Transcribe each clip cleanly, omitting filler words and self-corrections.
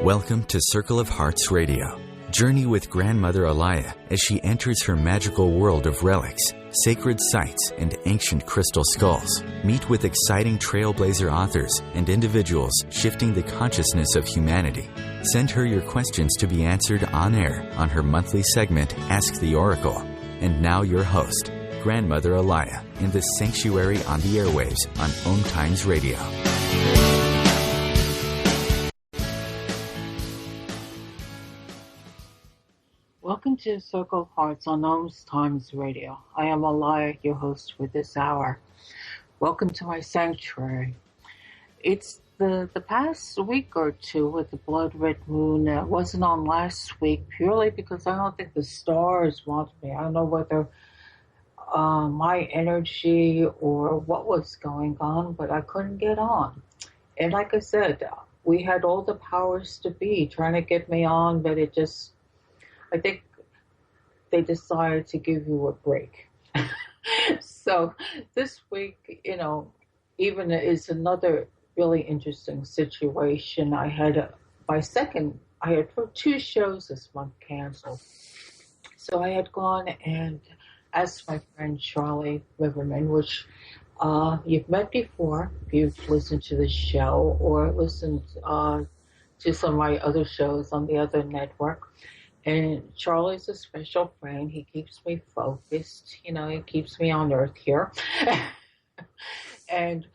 Welcome to Circle of Hearts Radio. Journey with Grandmother Alaya as she enters her magical world of relics, sacred sites, and ancient crystal skulls. Meet with exciting trailblazer authors and individuals shifting the consciousness of humanity. Send her your questions to be answered on air on her monthly segment, Ask the Oracle. And now your host, Grandmother Alaya, in the sanctuary on the airwaves on OMTimes Radio. Welcome to Circle of Hearts on OMTimes Radio. I am Alaya, your host for this hour. Welcome to my sanctuary. It's the past week or two with the blood red moon. It wasn't on last week purely because I don't think the stars wanted me. I don't know whether my energy or what was going on, but I couldn't get on. And like I said, we had all the powers to be trying to get me on, but it just, I think they decided to give you a break. So this week, even is another really interesting situation. I had two shows this month canceled. So I had gone and asked my friend Charlie Liverman, which you've met before if you've listened to the show or listened to some of my other shows on the other network. And Charlie's a special friend. He keeps me focused. He keeps me on earth here. And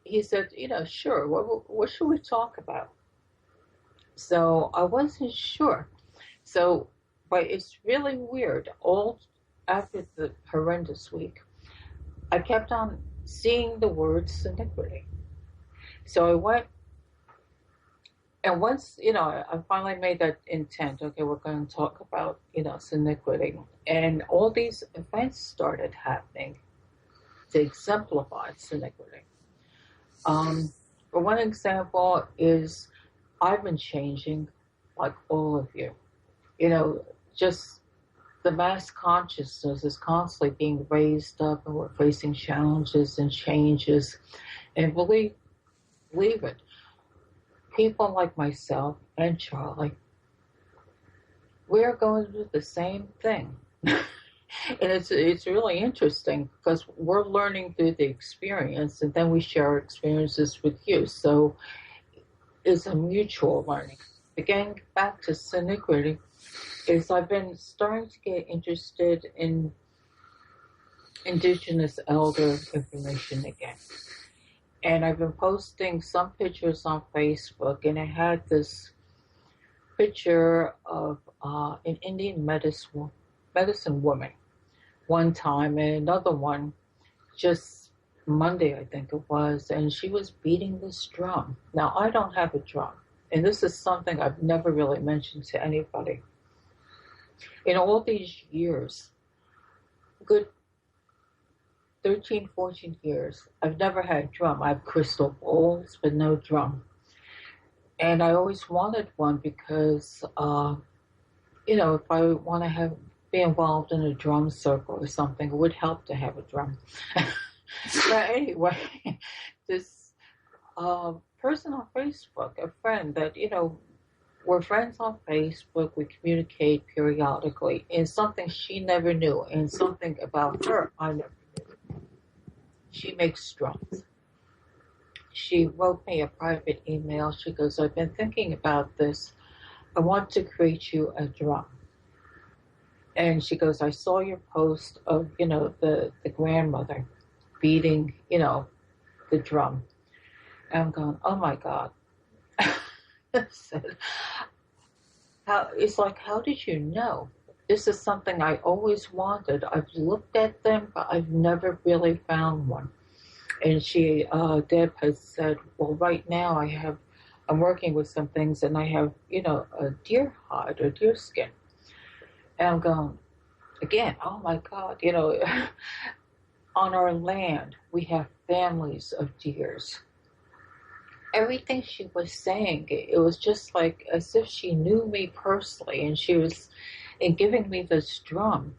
he said, sure, what should we talk about? So I wasn't sure. But it's really weird. All after the horrendous week, I kept on seeing the word iniquity. So I went. And once, I finally made that intent, okay, we're going to talk about, iniquity. And all these events started happening to exemplify iniquity. For one example is I've been changing like all of you. Just the mass consciousness is constantly being raised up and we're facing challenges and changes. And believe it. People like myself and Charlie, we're going to do the same thing. And it's really interesting because we're learning through the experience and then we share our experiences with you. So it's a mutual learning. Again, back to iniquity, is I've been starting to get interested in Indigenous elder information again. And I've been posting some pictures on Facebook, and I had this picture of an Indian medicine woman one time, and another one just Monday, I think it was, and she was beating this drum. Now, I don't have a drum, and this is something I've never really mentioned to anybody. In all these years, good 13, 14 years, I've never had a drum. I have crystal bowls, but no drum. And I always wanted one because, if I want to be involved in a drum circle or something, it would help to have a drum. But anyway, this person on Facebook, a friend that, we're friends on Facebook, we communicate periodically, and something she never knew, and something about her I never knew. She makes drums. She wrote me a private email. She goes, I've been thinking about this. I want to create you a drum. And she goes, I saw your post of, the grandmother beating, the drum. And I'm going, oh my God. How did you know? This is something I always wanted. I've looked at them, but I've never really found one. And Deb has said, well, right now I'm working with some things and I have, a deer hide or deer skin. And I'm going, again, oh my God, on our land, we have families of deers. Everything she was saying, it was just like as if she knew me personally, and giving me this drum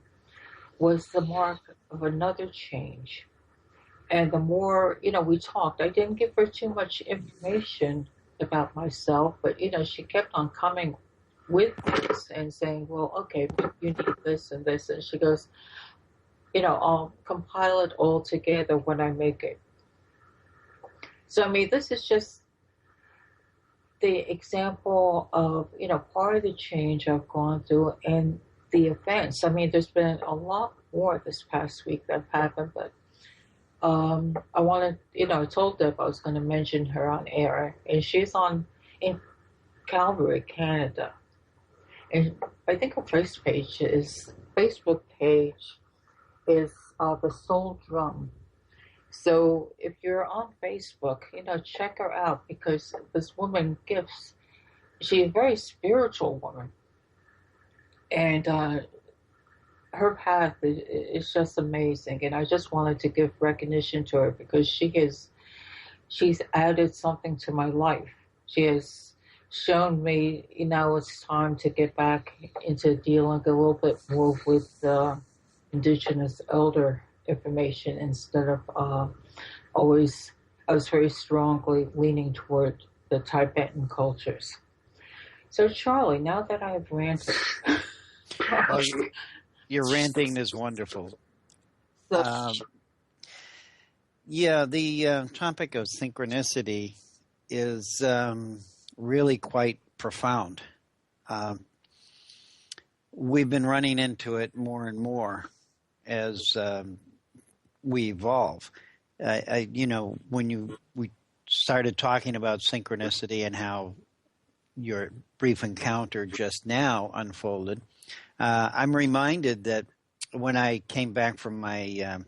was the mark of another change. And the more, we talked, I didn't give her too much information about myself, but she kept on coming with this and saying, well, okay, you need this and this. And she goes, I'll compile it all together when I make it. So, I mean, this is just the example of, part of the change I've gone through and the events. I mean, there's been a lot more this past week that happened, but I wanted, I told Deb I was going to mention her on air, and she's in Calgary, Canada. And I think her Facebook page is the Soul Drum. So if you're on Facebook, check her out because this woman gives. She's a very spiritual woman, and her path is just amazing. And I just wanted to give recognition to her because she's added something to my life. She has shown me, it's time to get back into dealing a little bit more with indigenous elder information instead of always. I was very strongly leaning toward the Tibetan cultures. So, Charlie, now that I've ranted, well, your ranting is wonderful. Yeah, the topic of synchronicity is really quite profound. We've been running into it more and more as we evolve. When we started talking about synchronicity and how your brief encounter just now unfolded, I'm reminded that when I came back from my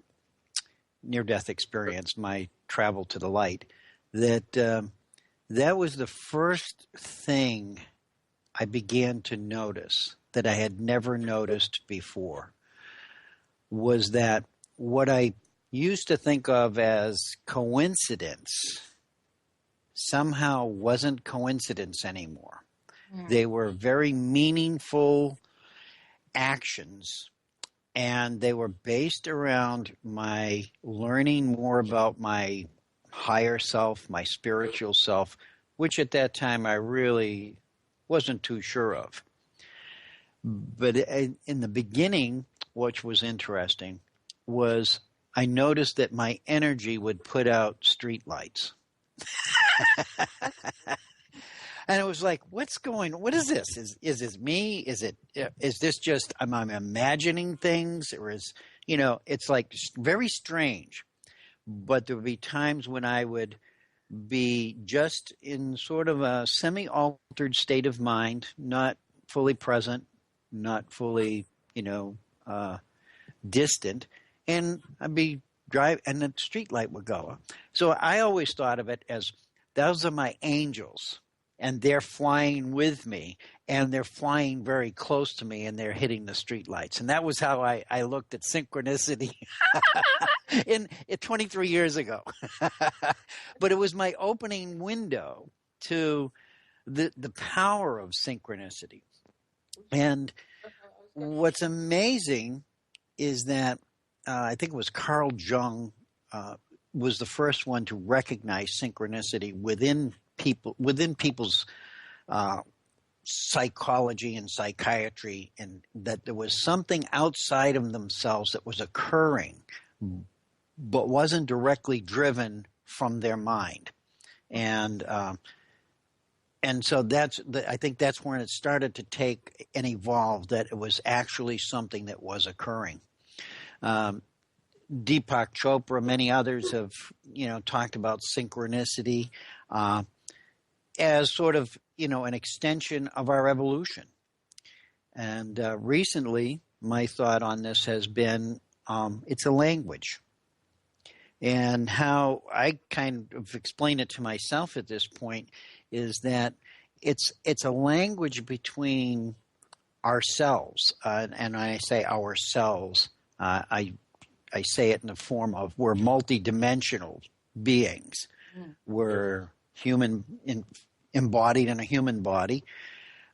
near-death experience, my travel to the light, that was the first thing I began to notice that I had never noticed before, was that what I used to think of as coincidence somehow wasn't coincidence anymore. They were very meaningful actions, and they were based around my learning more about my higher self, my spiritual self, which at that time I really wasn't too sure of. But in the beginning, which was interesting, was I noticed that my energy would put out street lights. And it was like, what is this? Is this me? Is this just, I'm imagining things? Or it's like very strange. But there would be times when I would be just in sort of a semi-altered state of mind, not fully present, not fully, distant. And I'd be driving, and the street light would go. So I always thought of it as, those are my angels. And they're flying with me, and they're flying very close to me, and they're hitting the streetlights. And that was how I looked at synchronicity 23 years ago. But it was my opening window to the power of synchronicity. And what's amazing is that I think it was Carl Jung was the first one to recognize synchronicity within people's psychology and psychiatry, and that there was something outside of themselves that was occurring, but wasn't directly driven from their mind. And so I think that's when it started to take and evolve, that it was actually something that was occurring. Deepak Chopra, many others have, talked about synchronicity as sort of, an extension of our evolution. And recently, my thought on this has been, it's a language. And how I kind of explain it to myself at this point is that it's a language between ourselves. And when I say ourselves, I say it in the form of, we're multidimensional beings. We're human, embodied in a human body,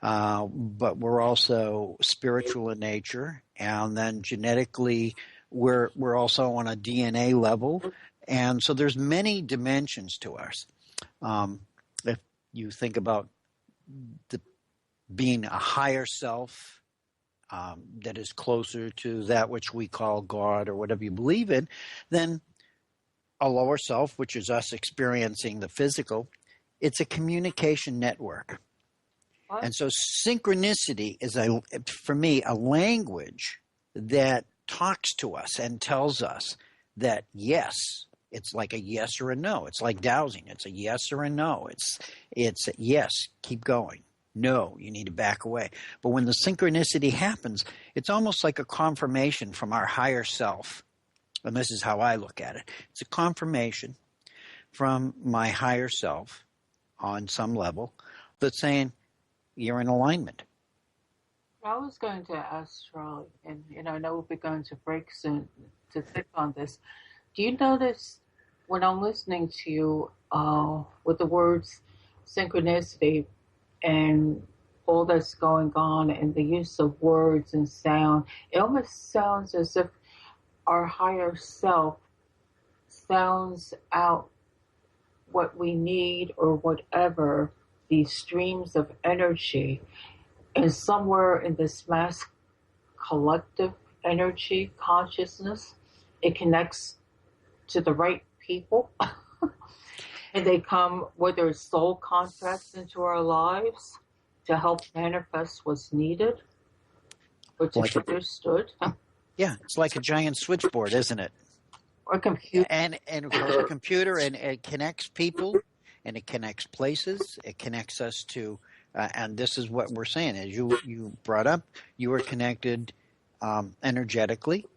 but we're also spiritual in nature, and then genetically we're also on a DNA level, and so there's many dimensions to us. you think about being a higher self that is closer to that which we call God or whatever you believe in, then a lower self, which is us experiencing the physical, it's a communication network. What? And so synchronicity is, for me, a language that talks to us and tells us that yes, it's like a yes or a no. It's like dowsing. It's a yes or a no. It's a yes, keep going. No, you need to back away. But when the synchronicity happens, it's almost like a confirmation from our higher self. And this is how I look at it. It's a confirmation from my higher self on some level that's saying, you're in alignment. I was going to ask Charlie, and I know we're going to break soon to think on this. Do you notice when I'm listening to you with the words synchronicity and all that's going on and the use of words and sound, it almost sounds as if our higher self sounds out what we need or whatever, these streams of energy, and somewhere in this mass collective energy consciousness, it connects to the right people. And they come, whether it's soul contracts into our lives to help manifest what's needed or to be understood. Yeah, it's like a giant switchboard, isn't it? Or computer. And of course, a computer, and it connects people, and it connects places. It connects us to, and this is what we're saying. As you brought up, you were connected energetically.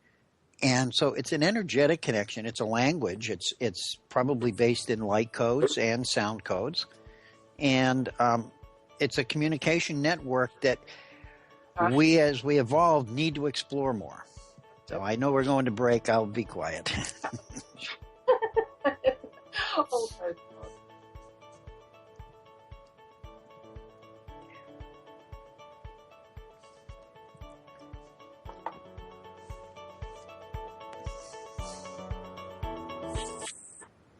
And so it's an energetic connection. It's a language. It's probably based in light codes and sound codes. And it's a communication network that we, as we evolve, need to explore more. So I know we're going to break. I'll be quiet. Oh my God.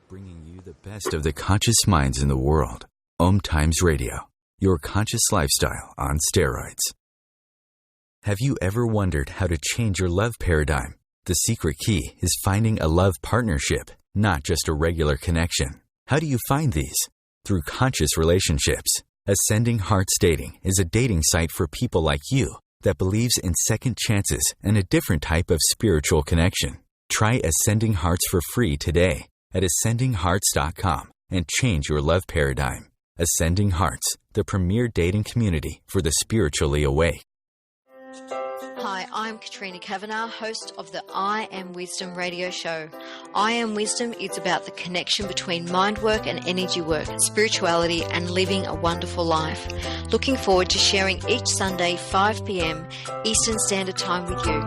Bringing you the best of the conscious minds in the world. OMTimes Radio, your conscious lifestyle on steroids. Have you ever wondered how to change your love paradigm? The secret key is finding a love partnership, not just a regular connection. How do you find these? Through conscious relationships. Ascending Hearts Dating is a dating site for people like you that believes in second chances and a different type of spiritual connection. Try Ascending Hearts for free today at ascendinghearts.com and change your love paradigm. Ascending Hearts, the premier dating community for the spiritually awake. Hi, I'm Katrina Kavanagh, host of the I Am Wisdom radio show. I Am Wisdom is about the connection between mind work and energy work, spirituality, and living a wonderful life. Looking forward to sharing each Sunday, 5 p.m. Eastern Standard Time with you.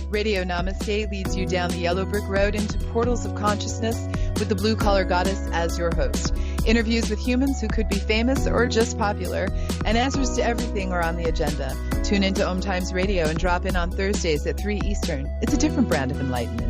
Radio Namaste leads you down the yellow brick road into portals of consciousness with the blue collar goddess as your host. Interviews with humans who could be famous or just popular, and answers to everything are on the agenda. Tune into OMTimes Radio and drop in on Thursdays at 3 Eastern. It's a different brand of enlightenment.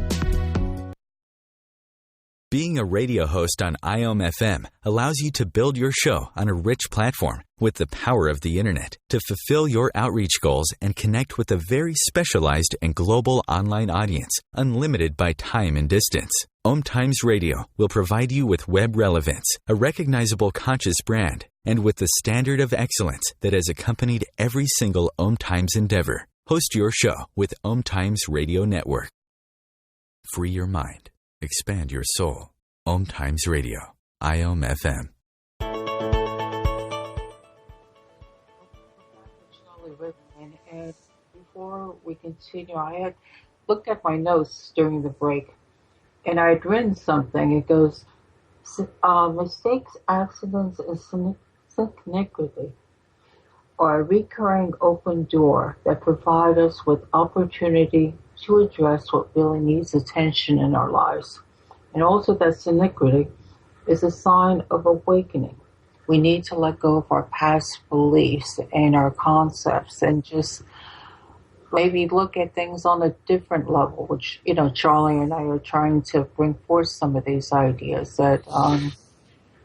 Being a radio host on IOM FM allows you to build your show on a rich platform with the power of the internet to fulfill your outreach goals and connect with a very specialized and global online audience, unlimited by time and distance. OMTimes Radio will provide you with web relevance, a recognizable conscious brand, and with the standard of excellence that has accompanied every single OMTimes endeavor. Host your show with OMTimes Radio Network. Free your mind. Expand your soul. OMTimes Radio. IOM FM. And before we continue, I had looked at my notes during the break, and I had written something. It goes, mistakes, accidents, and synchronicity are a recurring open door that provide us with opportunity to address what really needs attention in our lives. And also that synchronicity is a sign of awakening. We need to let go of our past beliefs and our concepts and just maybe look at things on a different level, which, Charlie and I are trying to bring forth some of these ideas that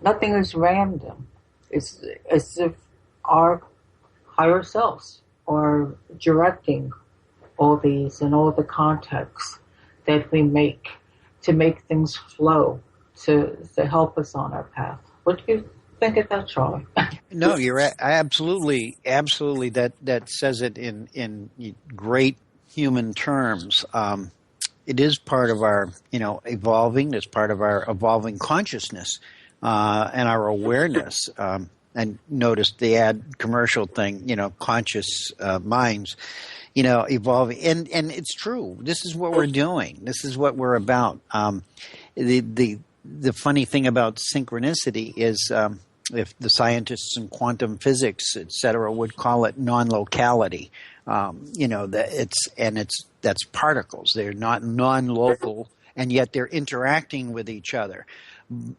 nothing is random. It's as if our higher selves are directing all these and all the contexts that we make to make things flow, to help us on our path. What do you think of that, Charlie? No, you're absolutely. That says it in great human terms. It is part of our, evolving. It's part of our evolving consciousness and our awareness. And notice the ad commercial thing, conscious minds, evolving. And it's true. This is what we're doing. This is what we're about. The funny thing about synchronicity is if the scientists in quantum physics, et cetera, would call it non-locality, that's particles. They're not non-local, and yet they're interacting with each other.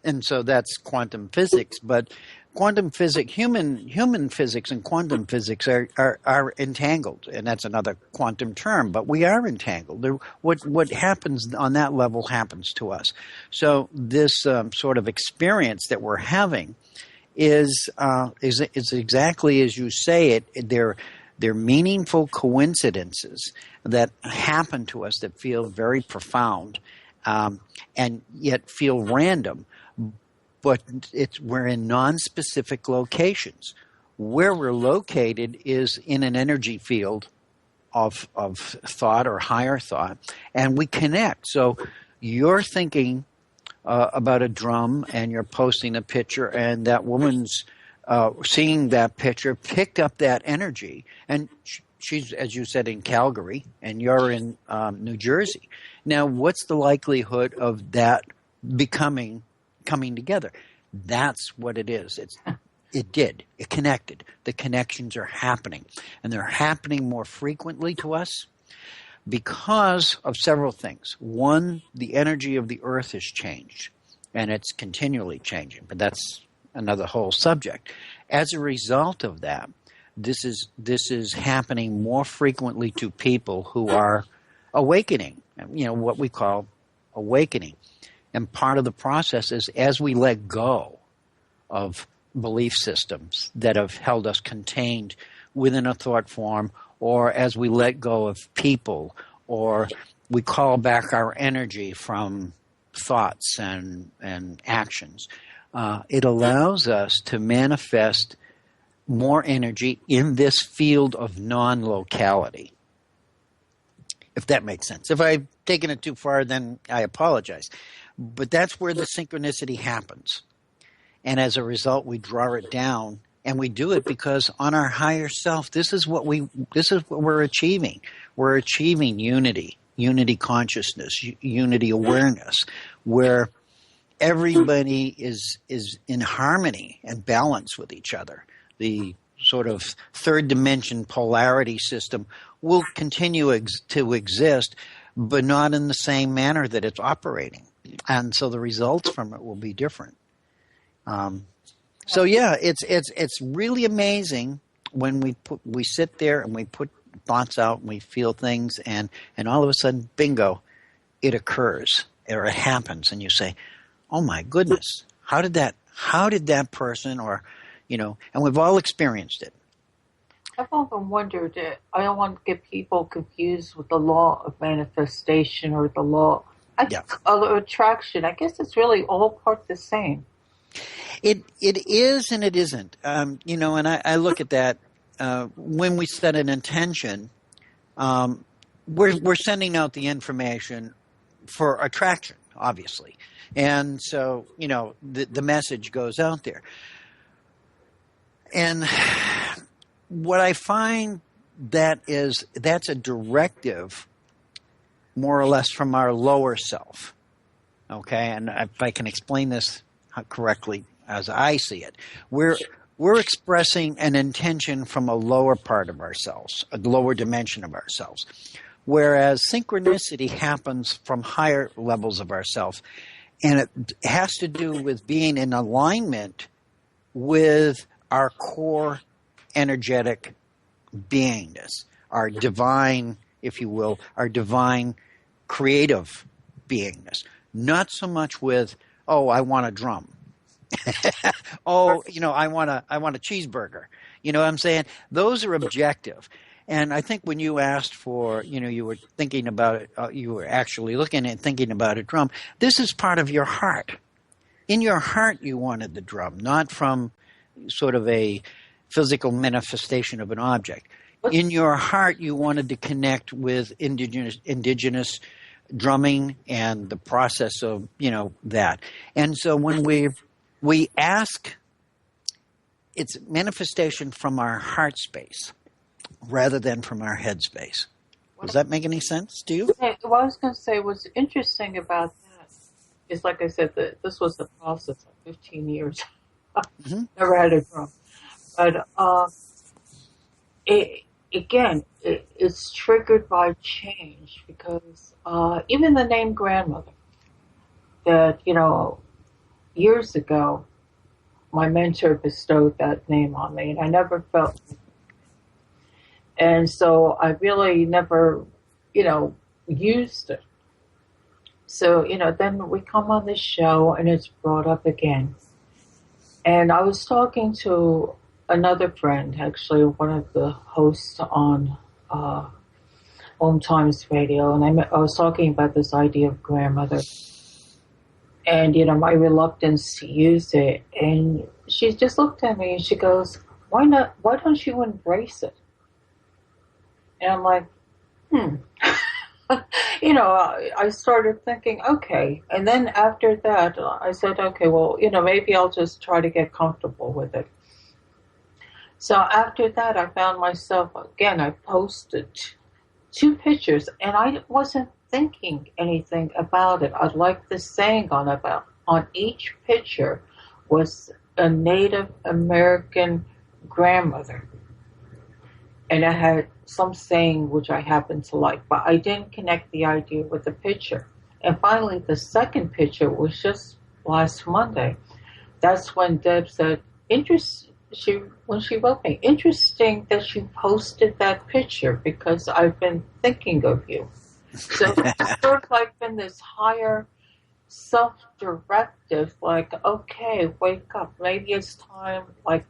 And so that's quantum physics. But quantum physics, human physics and quantum physics are entangled, and that's another quantum term, but we are entangled. What happens on that level happens to us. So this sort of experience that we're having is exactly as you say it. They're meaningful coincidences that happen to us that feel very profound, and yet feel random. But we're in non-specific locations. Where we're located is in an energy field of thought or higher thought, and we connect. So you're thinking about a drum, and you're posting a picture, and that woman's seeing that picture, picked up that energy, and she's, as you said, in Calgary, and you're in New Jersey. Now, what's the likelihood of that coming together? That's what it is. It connected. The connections are happening, and they're happening more frequently to us because of several things. One, the energy of the earth has changed, and it's continually changing, but that's another whole subject. As a result of that, this is happening more frequently to people who are awakening, what we call awakening. And part of the process is as we let go of belief systems that have held us contained within a thought form, or as we let go of people, or we call back our energy from thoughts and actions, it allows us to manifest more energy in this field of non-locality. If that makes sense. If I've taken it too far, then I apologize. But that's where the synchronicity happens. And as a result, we draw it down, and we do it because on our higher self, this is what we're achieving. We're achieving unity consciousness, unity awareness, where everybody is in harmony and balance with each other. The sort of third dimension polarity system will continue to exist, but not in the same manner that it's operating. And so the results from it will be different. So yeah, it's really amazing when we sit there and we put thoughts out and we feel things, and all of a sudden, bingo, it occurs or it happens, and you say, "Oh my goodness, how did that person," or and we've all experienced it. I've often wondered, I don't want to get people confused with the law of manifestation or the law of attraction. I guess it's really all part the same. It is and it isn't. And I look at that when we set an intention, we're sending out the information for attraction, obviously. And so, the message goes out there. And what I find that's a directive more or less from our lower self. Okay, and if I can explain this correctly as I see it, we're expressing an intention from a lower part of ourselves, a lower dimension of ourselves, whereas synchronicity happens from higher levels of ourselves, and it has to do with being in alignment with our core energetic beingness, our divine, if you will, our divine creative beingness. Not so much with, oh, I want a drum. Oh, I want a cheeseburger. You know what I'm saying? Those are objective. And I think when you asked for, you were thinking about it, you were actually looking and thinking about a drum. This is part of your heart. In your heart, you wanted the drum, not from sort of a physical manifestation of an object. In your heart, you wanted to connect with indigenous drumming and the process of, that. And so when we ask, it's manifestation from our heart space rather than from our head space. Does that make any sense to you? What I was going to say, what's interesting about that is, like I said, that this was the process of 15 years. Mm-hmm. Never had a drum. But it's triggered by change because even the name grandmother, that, years ago, my mentor bestowed that name on me, and I never felt it. And so I really never, used it. So, then we come on this show and it's brought up again. And I was talking to another friend, actually, one of the hosts on OMTimes radio, and I was talking about this idea of grandmother and, my reluctance to use it. And she just looked at me and she goes, why don't you embrace it? And I'm like, I started thinking, okay. And then after that, I said, okay, well, maybe I'll just try to get comfortable with it. So after that, I found myself, again, I posted 2 pictures, and I wasn't thinking anything about it. I like this saying on each picture was a Native American grandmother. And I had some saying which I happened to like, but I didn't connect the idea with the picture. And finally, the second picture was just last Monday. That's when Deb said, when she wrote me, interesting that you posted that picture because I've been thinking of you. So it's sort of like been this higher self-directive, like, okay, wake up. Maybe it's time, like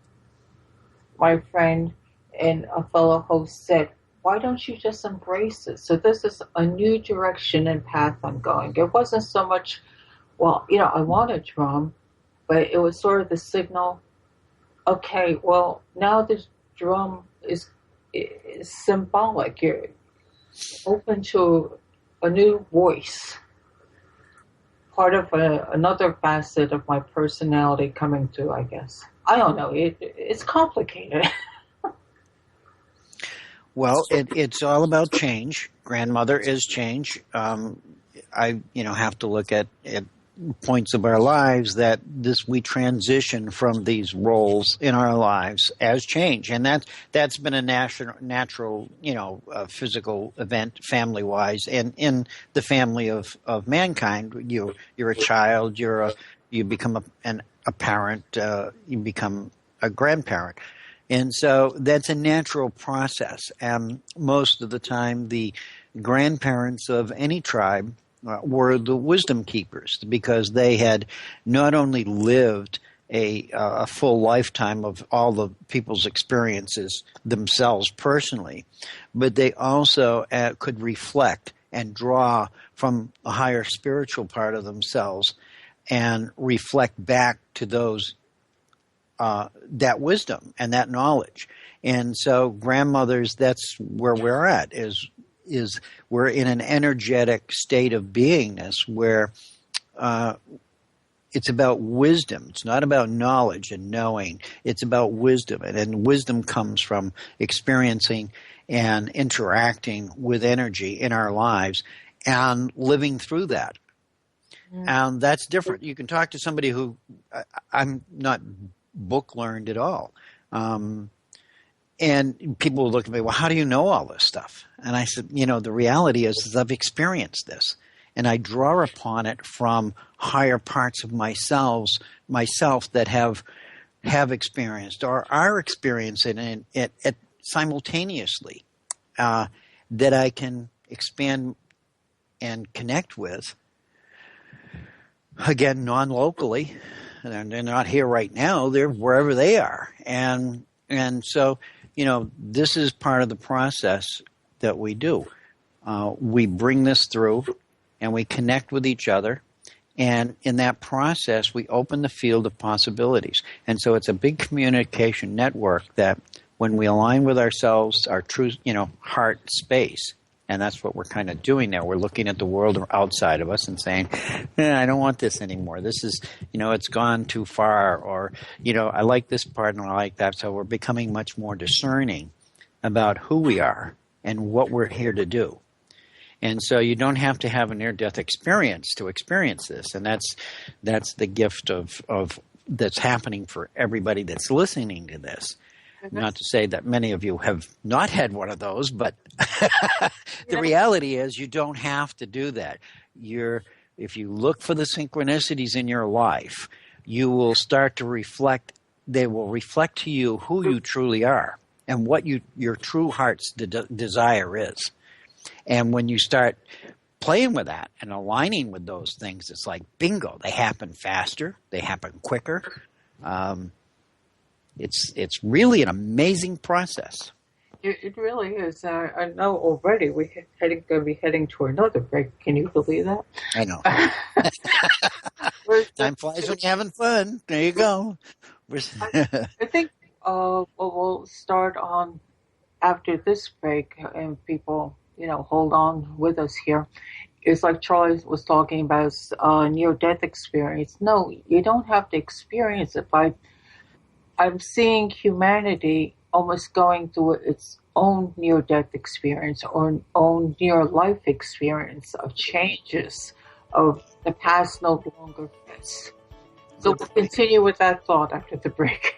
my friend and a fellow host said, why don't you just embrace it? So this is a new direction and path I'm going. It wasn't so much, well, I want a drum, but it was sort of the signal, okay, well, now this drum is symbolic. You're open to a new voice. Part of another facet of my personality coming through, I guess. I don't know. It's complicated. Well, it's all about change. Grandmother is change. I have to look at points of our lives that we transition from these roles in our lives as change, and that's been a natural physical event, family wise, and in the family of mankind. You're a child. You become a parent. You become a grandparent. And so that's a natural process. And most of the time, the grandparents of any tribe were the wisdom keepers because they had not only lived a full lifetime of all the people's experiences themselves personally, but they also could reflect and draw from a higher spiritual part of themselves and reflect back to those that wisdom and that knowledge. And so grandmothers, that's where we're at, is we're in an energetic state of beingness where it's about wisdom. It's not about knowledge and knowing. It's about wisdom. And wisdom comes from experiencing and interacting with energy in our lives and living through that. And that's different. You can talk to somebody who I'm not book learned at all. And people will look at me, well, how do you know all this stuff? And I said, the reality is I've experienced this. And I draw upon it from higher parts of myself that have experienced or are experiencing it simultaneously. that I can expand and connect with. Again, non-locally, and they're not here right now. They're wherever they are, and so this is part of the process that we do. We bring this through, and we connect with each other, and in that process, we open the field of possibilities. And so it's a big communication network that, when we align with ourselves, our true, heart space. And that's what we're kind of doing now. We're looking at the world outside of us and saying, I don't want this anymore. This is, it's gone too far. Or, I like this part and I like that. So we're becoming much more discerning about who we are and what we're here to do. And so you don't have to have a near-death experience to experience this. And that's the gift of that's happening for everybody that's listening to this. Not to say that many of you have not had one of those, but the reality is you don't have to do that. If you look for the synchronicities in your life, you will start to reflect. They will reflect to you who you truly are and what your true heart's desire is. And when you start playing with that and aligning with those things, it's like bingo. They happen faster. They happen quicker. It's really an amazing process. It really is. I know already we're going to be heading to another break. Can you believe that? I know. Time flies when you're having fun. There you go. I think we'll start on after this break, and people, hold on with us here. It's like Charlie was talking about near-death experience. No, you don't have to experience it. I'm seeing humanity almost going through its own near-death experience or own near-life experience of changes of the past no longer fits. So we'll continue with that thought after the break.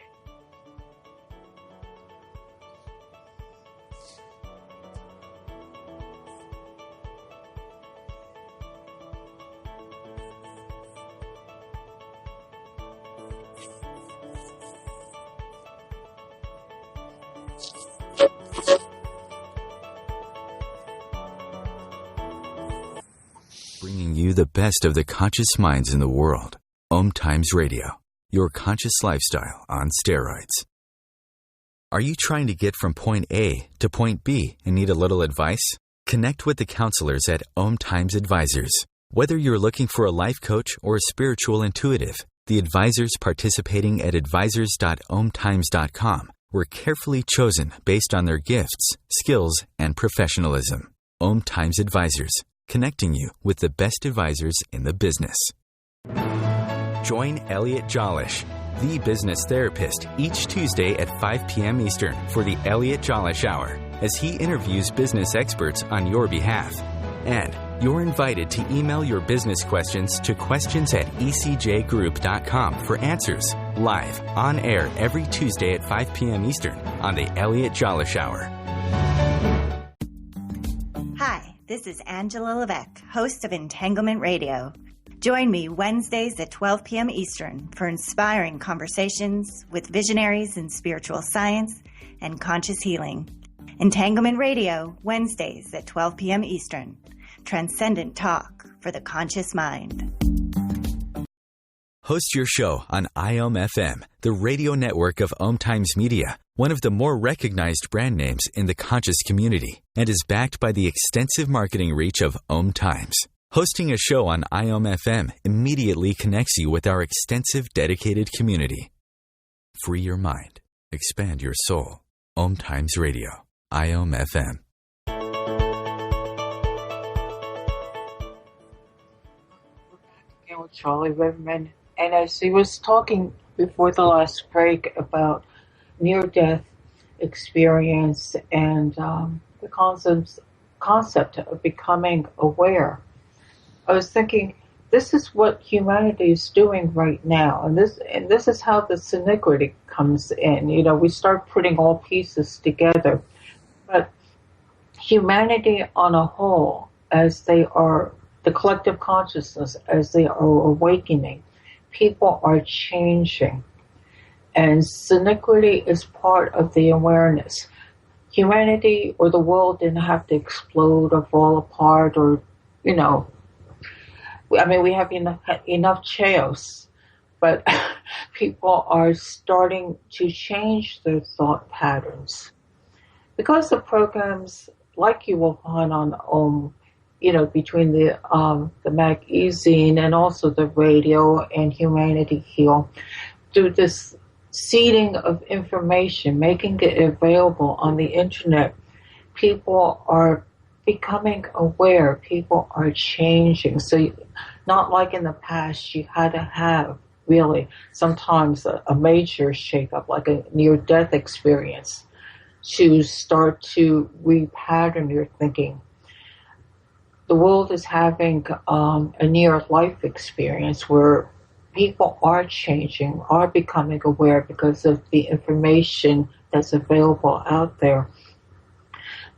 Bringing you the best of the conscious minds in the world. OMTimes Radio, your conscious lifestyle on steroids. Are you trying to get from point A to point B and need a little advice? Connect with the counselors at OMTimes Advisors. Whether you're looking for a life coach or a spiritual intuitive, the advisors participating at advisors.omtimes.com were carefully chosen based on their gifts, skills, and professionalism. OMTimes Advisors, connecting you with the best advisors in the business. Join Elliot Jollish, the business therapist, each Tuesday at 5 p.m. Eastern for the Elliot Jollish Hour, as he interviews business experts on your behalf. And you're invited to email your business questions to questions@ecjgroup.com for answers, live, on air every Tuesday at 5 p.m. Eastern on the Elliot Jollish Hour. Hi, this is Angela Levesque, host of Entanglement Radio. Join me Wednesdays at 12 p.m. Eastern for inspiring conversations with visionaries in spiritual science and conscious healing. Entanglement Radio, Wednesdays at 12 p.m. Eastern. Transcendent talk for the conscious mind. Host your show on IOM FM, the radio network of OMTimes Media, one of the more recognized brand names in the conscious community, and is backed by the extensive marketing reach of OMTimes. Hosting a show on IOM FM immediately connects you with our extensive dedicated community. Free your mind. Expand your soul. OMTimes Radio. IOM FM. With Charlie Riverman, and as he was talking before the last break about near-death experience and the concept of becoming aware, I was thinking, this is what humanity is doing right now, and this is how the synchrony comes in. We start putting all pieces together, but humanity on a whole, as they are, the collective consciousness, as they are awakening, people are changing, and synchrony is part of the awareness. humanity or the world didn't have to explode or fall apart, or, you know, I mean, we have enough chaos, but people are starting to change their thought patterns because the programs like you will find on you know, between the magazine and also the radio and Humanity Heal, do this seeding of information, making it available on the internet. People are becoming aware. People are changing. So not like in the past, you had to have really sometimes a major shakeup, like a near-death experience, to start to repattern your thinking. The world is having a near-life experience where people are changing, are becoming aware because of the information that's available out there.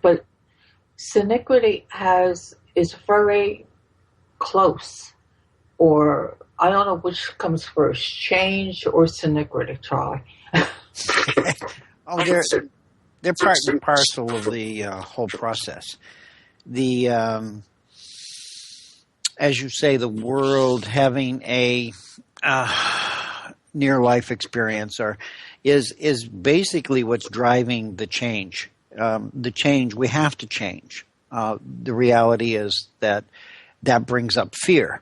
But synchronicity is very close, or I don't know which comes first, change or synchronicity. Try. Oh, they're part and parcel of the whole process. The as you say, the world having a near-life experience is basically what's driving the change. The change, we have to change. The reality is that brings up fear.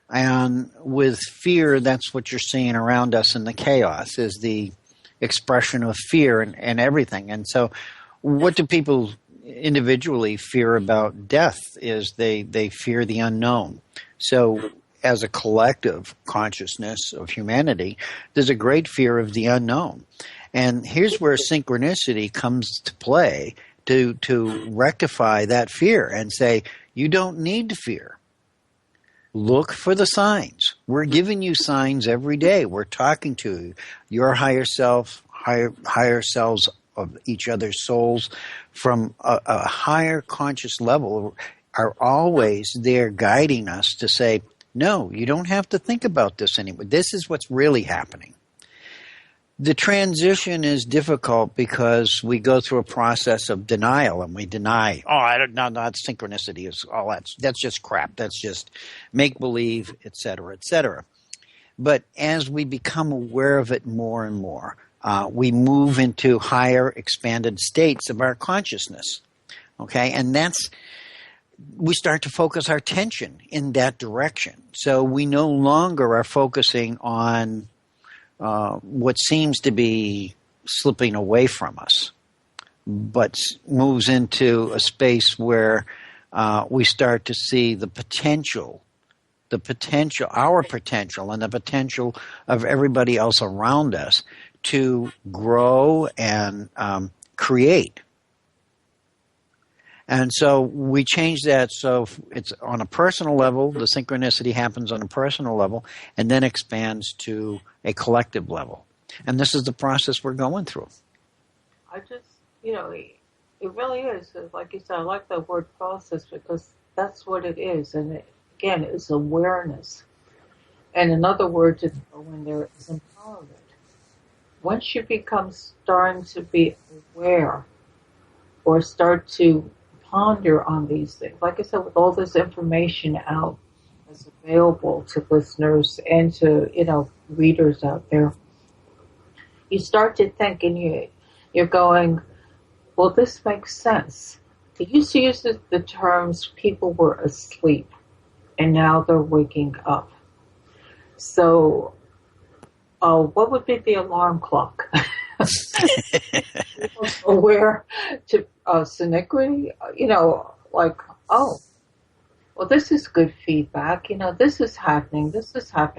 And with fear, that's what you're seeing around us in the chaos, is the expression of fear and everything. And so what do people individually fear about death is they fear the unknown. So as a collective consciousness of humanity, there's a great fear of the unknown. And here's where synchronicity comes to play to rectify that fear and say, you don't need to fear. Look for the signs. We're giving you signs every day. We're talking to your higher self, higher selves of each other's souls from a higher conscious level are always there guiding us to say, no, you don't have to think about this anymore. This is what's really happening. The transition is difficult because we go through a process of denial, and we deny, not synchronicity is all that's just crap. That's just make-believe, et cetera, et cetera. But as we become aware of it more and more, we move into higher expanded states of our consciousness. Okay, and we start to focus our attention in that direction. So we no longer are focusing on what seems to be slipping away from us, but moves into a space where we start to see the potential, our potential, and the potential of everybody else around us to grow and create. And so we change that so it's on a personal level, the synchronicity happens on a personal level, and then expands to a collective level. And this is the process we're going through. I just, it really is. Like you said, I like the word process because that's what it is. And again, it's awareness. And another word to throw in there is empowerment. Once you become starting to be aware or start to ponder on these things, like I said, with all this information out that's available to listeners and to, readers out there, you start to think and you're going, well, this makes sense. They used to use the terms people were asleep and now they're waking up. So what would be the alarm clock? Aware to synchronicity, well, this is good feedback. This is happening.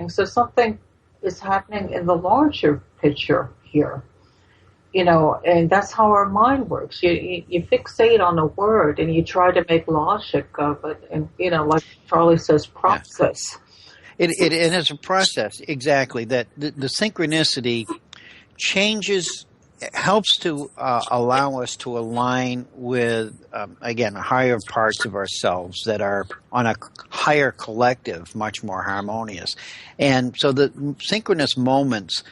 So something is happening in the larger picture here. And that's how our mind works. You fixate on a word and you try to make logic of it. And, like Charlie says, process. It is a process, exactly, that the synchronicity helps to allow us to align with, again, higher parts of ourselves that are on a higher collective, much more harmonious. And so the synchronous moments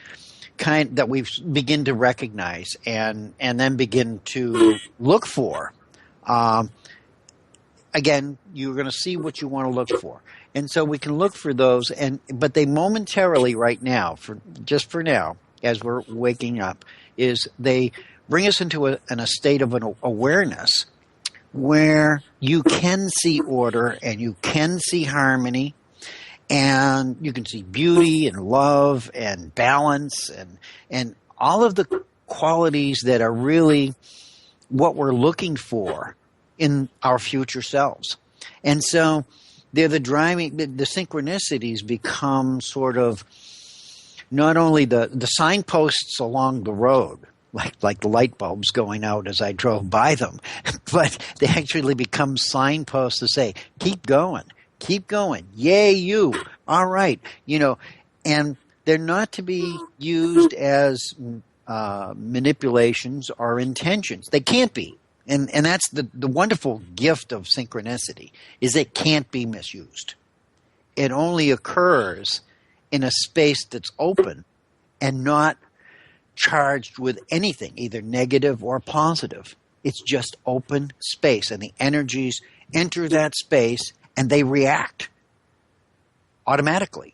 that we begin to recognize and then begin to look for. Again, you're going to see what you want to look for. And so we can look for those, but they momentarily right now, for now, as we're waking up, is they bring us into a state of an awareness where you can see order and you can see harmony and you can see beauty and love and balance and all of the qualities that are really what we're looking for in our future selves. And so they're the synchronicities become sort of not only the signposts along the road, like the light bulbs going out as I drove by them, but they actually become signposts to say, keep going, yay you, all right, and they're not to be used as manipulations or intentions. They can't be. And that's the wonderful gift of synchronicity, is it can't be misused. It only occurs in a space that's open and not charged with anything, either negative or positive. It's just open space, and the energies enter that space and they react automatically.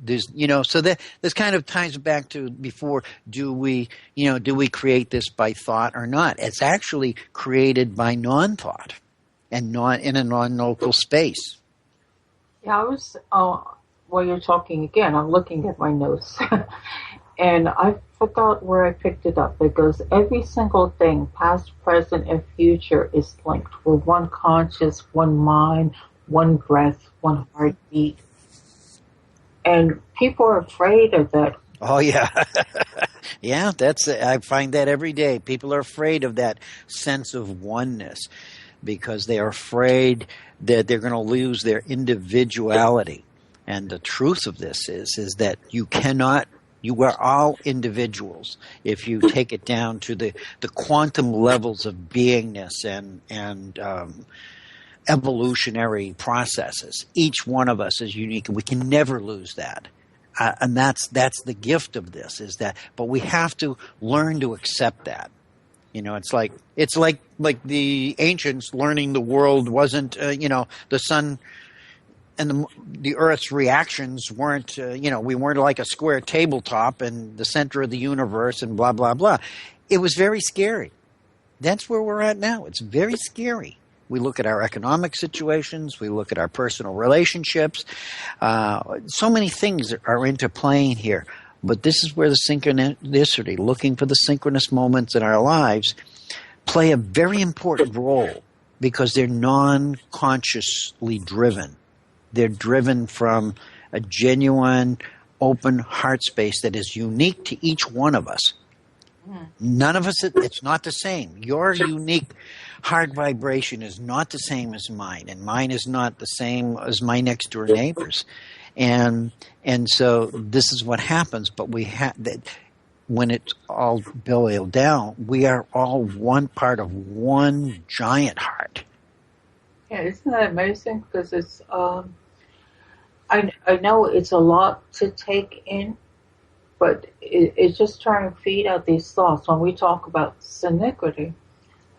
So that this kind of ties back to before, do we create this by thought or not? It's actually created by non-thought and not in a non-local space. Yeah, I was, while you're talking again, I'm looking at my notes. And I forgot where I picked it up, because every single thing, past, present, and future, is linked. We're one conscious, one mind, one breath, one heartbeat. And people are afraid of that. Oh, yeah. Yeah, I find that every day. People are afraid of that sense of oneness because they are afraid that they're going to lose their individuality. And the truth of this is that you are all individuals if you take it down to the quantum levels of beingness and evolutionary processes. Each one of us is unique, and we can never lose that. And that's the gift of this, is that. But we have to learn to accept that. It's like the ancients learning the world wasn't, the sun and the Earth's reactions weren't, we weren't like a square tabletop and the center of the universe and blah, blah, blah. It was very scary. That's where we're at now. It's very scary. We look at our economic situations. We look at our personal relationships. So many things are interplaying here. But this is where the synchronicity, looking for the synchronous moments in our lives, play a very important role because they're non-consciously driven. They're driven from a genuine, open heart space that is unique to each one of us. None of us, it's not the same. Your unique heart vibration is not the same as mine, and mine is not the same as my next door neighbor's. And so this is what happens, but when it's all boiled down, we are all one part of one giant heart. Yeah, isn't that amazing? Because it's, I know it's a lot to take in, but it's just trying to feed out these thoughts. When we talk about synchronicity,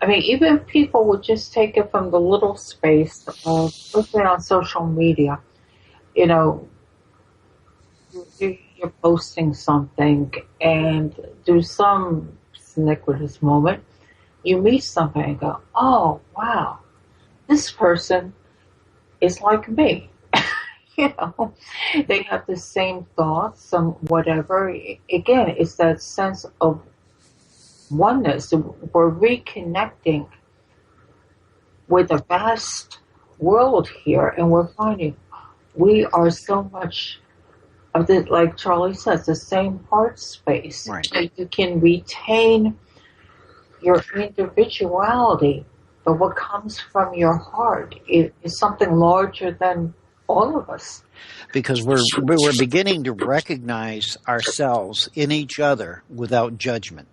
I mean, even if people would just take it from the little space of, let's say on social media, you're posting something, and through some synchronous moment, you meet somebody and go, oh, wow, this person is like me. They have the same thoughts, some whatever. Again, it's that sense of oneness. We're reconnecting with a vast world here, and we're finding we are so much of the, like Charlie says, the same heart space. Right. So you can retain your individuality, but what comes from your heart is something larger than all of us. Because we're beginning to recognize ourselves in each other without judgment.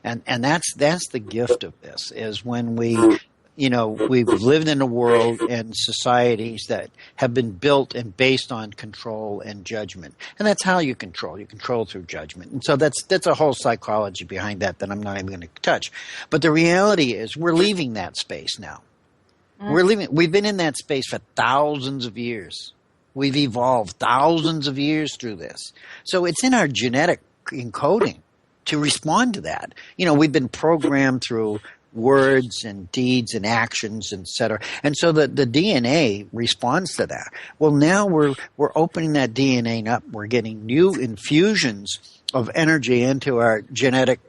And that's the gift of this, is when we we've lived in a world and societies that have been built and based on control and judgment. And that's how you control. You control through judgment. And so that's a whole psychology behind that I'm not even going to touch. But the reality is we're leaving that space now. We've been in that space for thousands of years. We've evolved thousands of years through this. So it's in our genetic encoding to respond to that. We've been programmed through words and deeds and actions, etc. And so the DNA responds to that. Well, now we're opening that DNA up. We're getting new infusions of energy into our genetic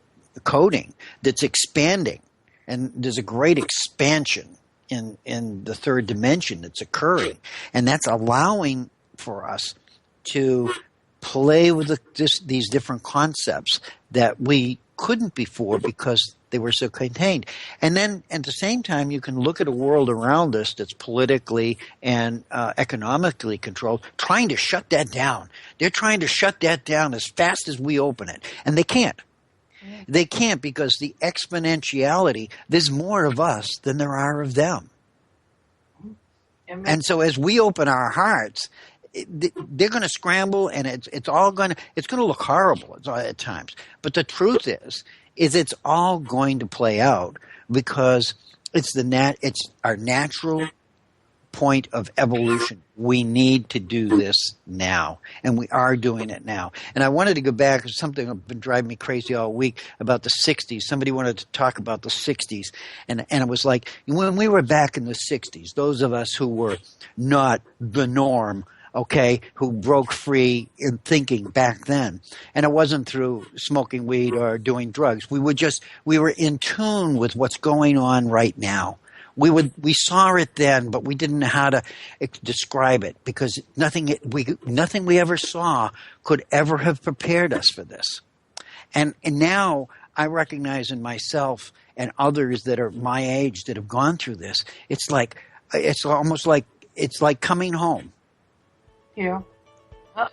coding that's expanding. And there's a great expansion in the third dimension that's occurring. And that's allowing for us to play with these different concepts that we couldn't before because they were so contained. And then at the same time, you can look at a world around us that's politically and economically controlled, trying to shut that down. They're trying to shut that down as fast as we open it. And they can't. They can't because the exponentiality, there's more of us than there are of them. And so as we open our hearts, they're going to scramble, and it's going to look horrible at times. But the truth is it's all going to play out because it's our natural point of evolution. We need to do this now, and we are doing it now. And I wanted to go back to something that's been driving me crazy all week about the 60s. Somebody wanted to talk about the 60s, and it was like when we were back in the 60s, those of us who were not the norm, okay, who broke free in thinking back then. And it wasn't through smoking weed or doing drugs. We were in tune with what's going on right now. We saw it then, but we didn't know how to describe it because nothing we ever saw could ever have prepared us for this. And now I recognize in myself and others that are my age that have gone through this, it's almost like it's like coming home. Yeah.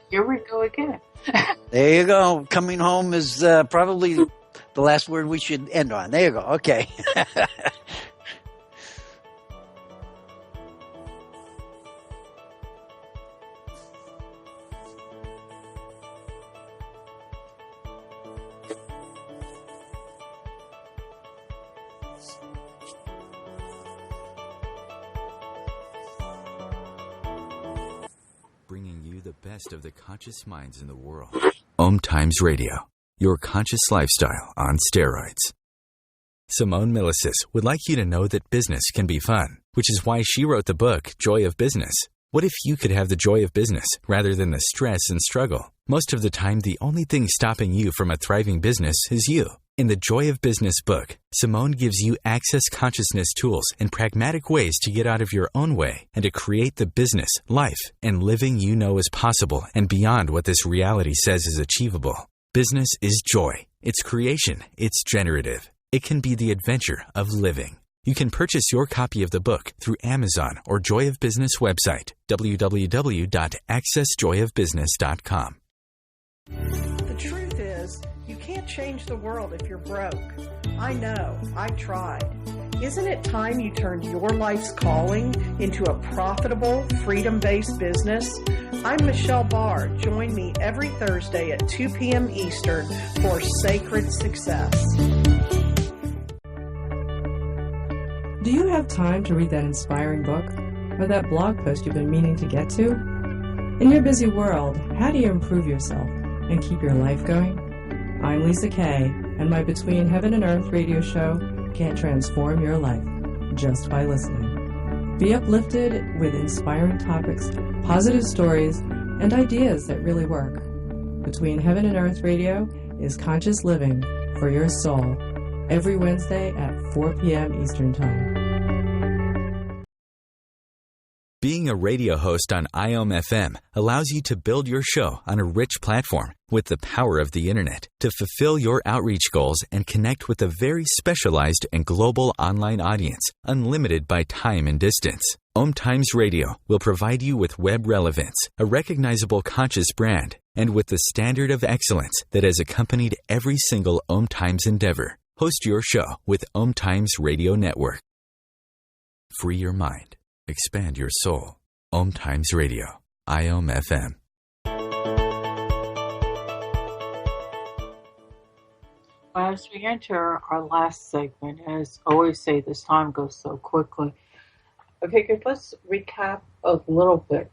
Here we go again. There you go. Coming home is probably the last word we should end on. There you go. Okay. Bringing you the best of the conscious minds in the world. OMTimes Radio, your conscious lifestyle on steroids. Simone Milasas would like you to know that business can be fun, which is why she wrote the book, Joy of Business. What if you could have the joy of business rather than the stress and struggle? Most of the time, the only thing stopping you from a thriving business is you. In the Joy of Business book, Simone gives you access consciousness tools and pragmatic ways to get out of your own way and to create the business, life, and living you know is possible and beyond what this reality says is achievable. Business is joy. It's creation. It's generative. It can be the adventure of living. You can purchase your copy of the book through Amazon or Joy of Business website, www.accessjoyofbusiness.com. The truth is, you can't change the world if you're broke. I know, I tried. Isn't it time you turned your life's calling into a profitable, freedom-based business? I'm Michelle Barr. Join me every Thursday at 2 p.m. Eastern for Sacred Success. Do you have time to read that inspiring book or that blog post you've been meaning to get to? In your busy world, how do you improve yourself and keep your life going? I'm Lisa Kay, and my Between Heaven and Earth radio show can transform your life just by listening. Be uplifted with inspiring topics, positive stories, and ideas that really work. Between Heaven and Earth radio is conscious living for your soul every Wednesday at 4 p.m. Eastern Time. Being a radio host on IOM-FM allows you to build your show on a rich platform with the power of the internet to fulfill your outreach goals and connect with a very specialized and global online audience, unlimited by time and distance. OMTimes Radio will provide you with web relevance, a recognizable conscious brand, and with the standard of excellence that has accompanied every single OMTimes endeavor. Host your show with OMTimes Radio Network. Free your mind. Expand your soul. OMTimes Radio. IOM FM. As we enter our last segment, as I always say, this time goes so quickly. I figured let's recap a little bit.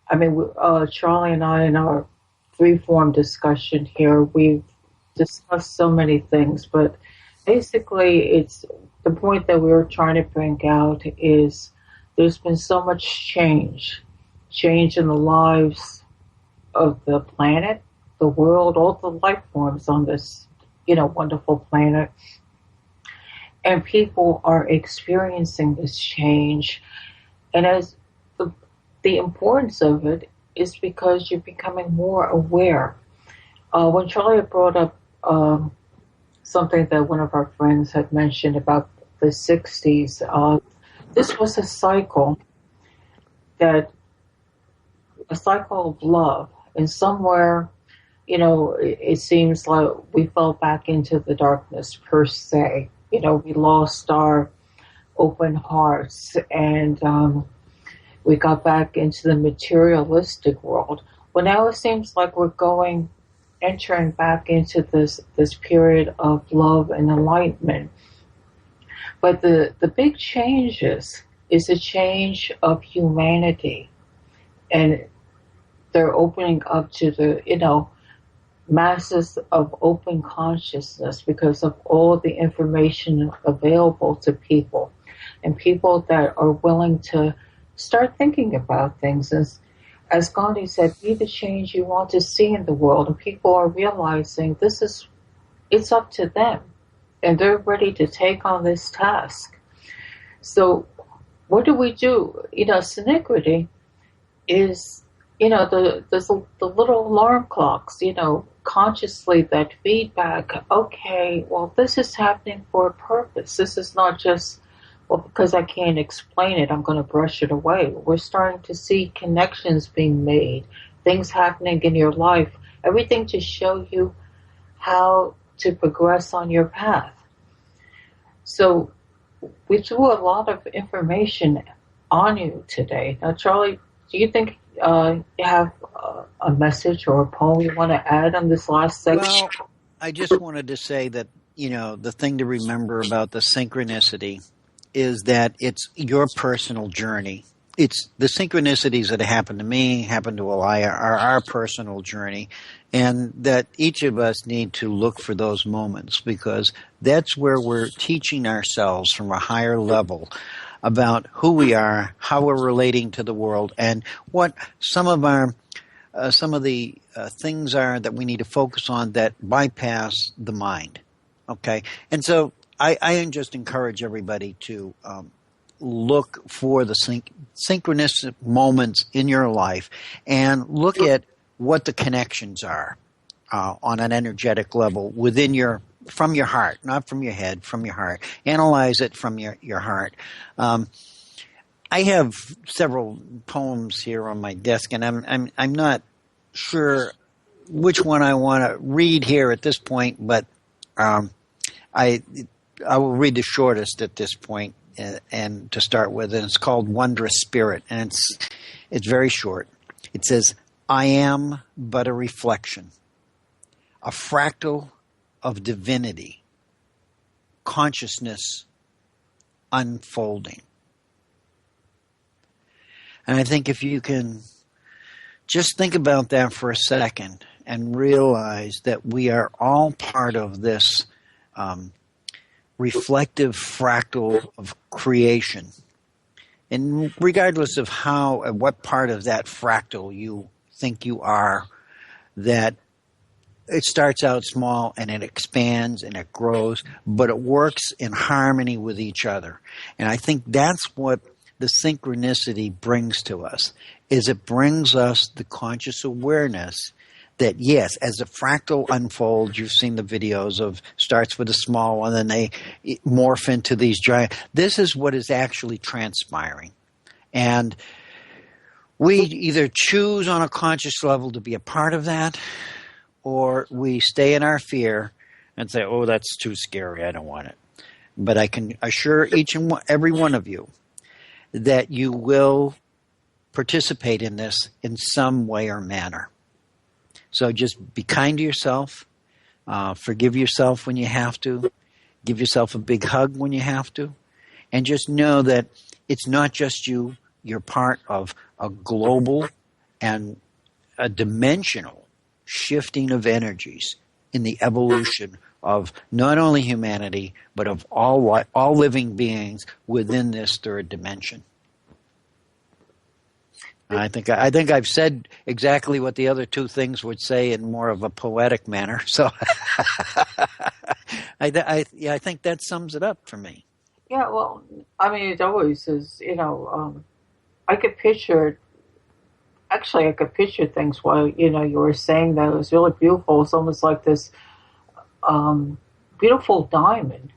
I mean, Charlie and I, in our free-form discussion here, we've discussed so many things, but basically it's the point that we were trying to bring out is there's been so much change in the lives of the planet, the world, all the life forms on this, wonderful planet. And people are experiencing this change. And as the importance of it is because you're becoming more aware. When Charlie had brought up something that one of our friends had mentioned about the 60s, this was a cycle of love. And somewhere, it seems like we fell back into the darkness per se. We lost our open hearts and we got back into the materialistic world. Well, now it seems like we're entering back into this period of love and enlightenment. But the big change is a change of humanity. And they're opening up to the, masses of open consciousness because of all the information available to people. And people that are willing to start thinking about things. As Gandhi said, be the change you want to see in the world. And people are realizing it's up to them. And they're ready to take on this task. So what do we do? Synchrony is, the little alarm clocks, consciously that feedback. Okay, well, this is happening for a purpose. This is not just, well, because I can't explain it, I'm going to brush it away. We're starting to see connections being made, things happening in your life, everything to show you how to progress on your path. So we threw a lot of information on you today. Now, Charlie, do you think you have a message or a poem you want to add on this last segment? Well, I just wanted to say that, the thing to remember about the synchronicity is that it's your personal journey. It's the synchronicities that happen to me, happen to Elia, are our personal journey, and that each of us need to look for those moments because that's where we're teaching ourselves from a higher level about who we are, how we're relating to the world, and what some of the things are that we need to focus on that bypass the mind. Okay, and so I just encourage everybody to look for the synchronous moments in your life and look at what the connections are on an energetic level from your heart, not from your head, from your heart. Analyze it from your heart. I have several poems here on my desk, and I'm not sure which one I want to read here at this point, but I will read the shortest at this point, and to start with, and it's called Wondrous Spirit, and it's very short. It says, I am but a reflection, a fractal of divinity, consciousness unfolding. And I think if you can just think about that for a second and realize that we are all part of this reflective fractal of creation. And regardless of what part of that fractal you think you are, that it starts out small and it expands and it grows, but it works in harmony with each other. And I think that's what the synchronicity brings to us, is it brings us the conscious awareness that, yes, as the fractal unfolds, you've seen the videos of starts with a small one, then they morph into these giant. This is what is actually transpiring. And we either choose on a conscious level to be a part of that, or we stay in our fear and say, oh, that's too scary, I don't want it. But I can assure each and every one of you that you will participate in this in some way or manner. So just be kind to yourself, forgive yourself when you have to, give yourself a big hug when you have to, and just know that it's not just you, you're part of a global and a dimensional shifting of energies in the evolution of not only humanity, but of all living beings within this third dimension. I think I've said exactly what the other two things would say in more of a poetic manner. So I think that sums it up for me. Yeah, well, I mean, it always is, I could picture, actually, I could picture things while, you were saying that. It was really beautiful. It's almost like this beautiful diamond,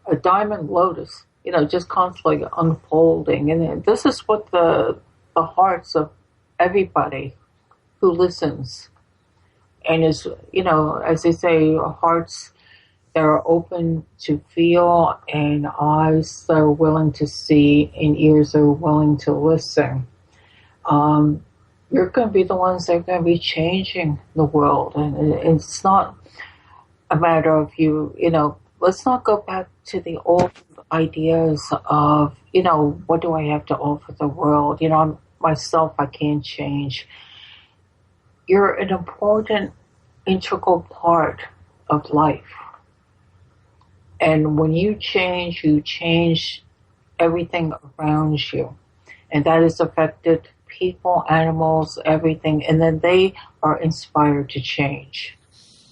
a diamond lotus, just constantly unfolding. And this is what the hearts of everybody who listens and is, as they say, hearts that are open to feel and eyes that are willing to see and ears that are willing to listen. You're going to be the ones that are going to be changing the world. And it's not a matter of let's not go back to the old ideas of, what do I have to offer the world? Myself, I can't change. You're an important, integral part of life. And when you change everything around you. And that has affected people, animals, everything. And then they are inspired to change.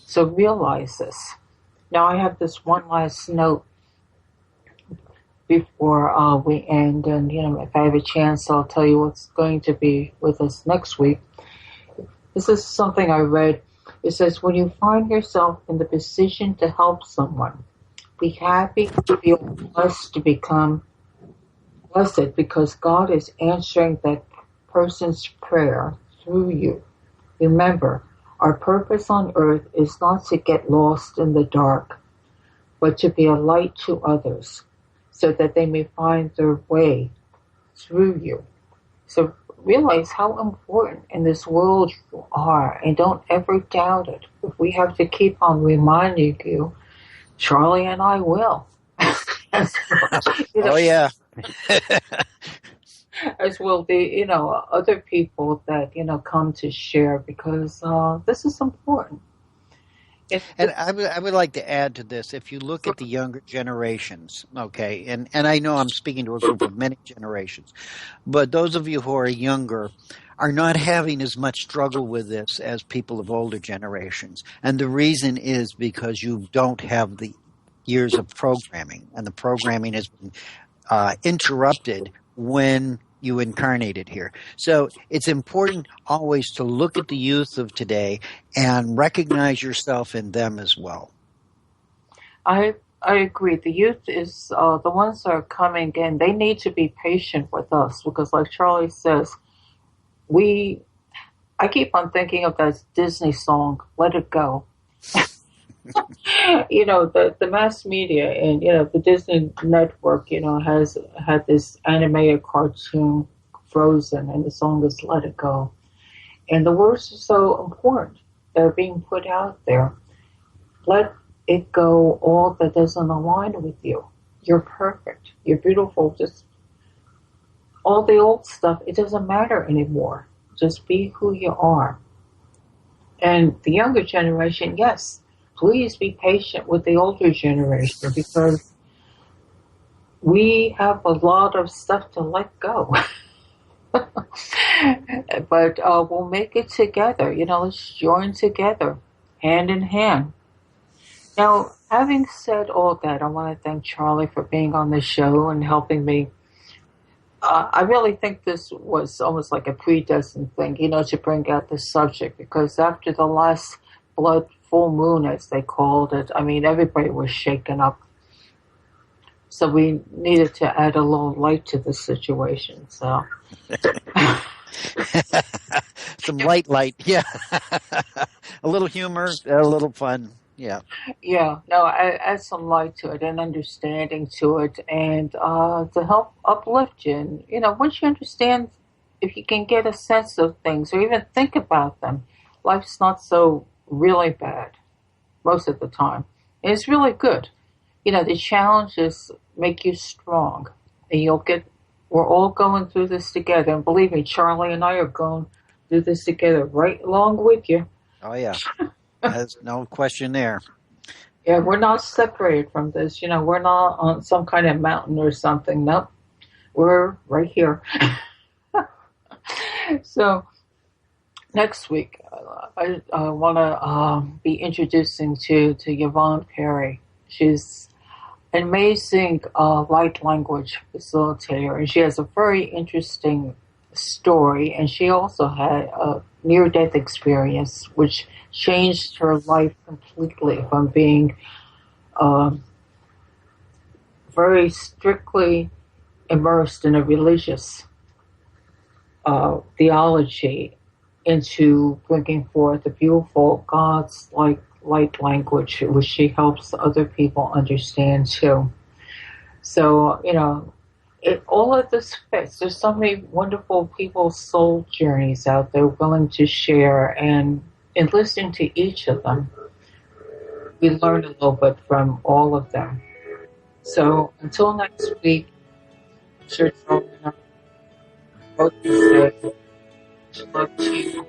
So realize this. Now I have this one last note before we end. And, if I have a chance, I'll tell you what's going to be with us next week. This is something I read. It says, when you find yourself in the position to help someone, be happy, feel blessed to become blessed because God is answering that person's prayer through you. Remember, our purpose on earth is not to get lost in the dark, but to be a light to others so that they may find their way through you. So realize how important in this world you are and don't ever doubt it. If we have to keep on reminding you, Charlie and I will. Oh, yeah. As will the, other people that, come to share because this is important. And I would like to add to this, if you look at the younger generations, okay, and I know I'm speaking to a group of many generations, but those of you who are younger are not having as much struggle with this as people of older generations. And the reason is because you don't have the years of programming, and the programming has been interrupted when you incarnated here. So it's important always to look at the youth of today and recognize yourself in them as well. I agree. The youth is the ones that are coming in. They need to be patient with us because, like Charlie says, I keep on thinking of that Disney song, Let It Go. The mass media and, the Disney network, has had this animated cartoon, Frozen, and the song is Let It Go. And the words are so important. They're being put out there. Let it go, all that doesn't align with you. You're perfect. You're beautiful. Just all the old stuff, it doesn't matter anymore. Just be who you are. And the younger generation, yes, please be patient with the older generation because we have a lot of stuff to let go. But we'll make it together. Let's join together, hand in hand. Now, having said all that, I want to thank Charlie for being on the show and helping me. I really think this was almost like a predestined thing, to bring out this subject because after the last full moon, as they called it, I mean, everybody was shaken up. So we needed to add a little light to the situation. So some light, yeah. A little humor, a little fun. Yeah. Yeah, no, add some light to it and understanding to it, and to help uplift you. And, once you understand, if you can get a sense of things or even think about them, life's not so really bad most of the time. And it's really good. The challenges make you strong, and we're all going through this together. And believe me, Charlie and I are going through this together right along with you. Oh, yeah. There's no question there. Yeah, we're not separated from this. We're not on some kind of mountain or something. Nope. We're right here. So next week, I want to be introducing to Yvonne Perry. She's an amazing light language facilitator, and she has a very interesting story. And she also had a near-death experience, which changed her life completely from being very strictly immersed in a religious theology into bringing forth a beautiful God's light language, which she helps other people understand too. So, all of this fits. There's so many wonderful people's soul journeys out there willing to share, and in listening to each of them, we learn a little bit from all of them. So until next week, I'm sure Charlie and I both say much love to you.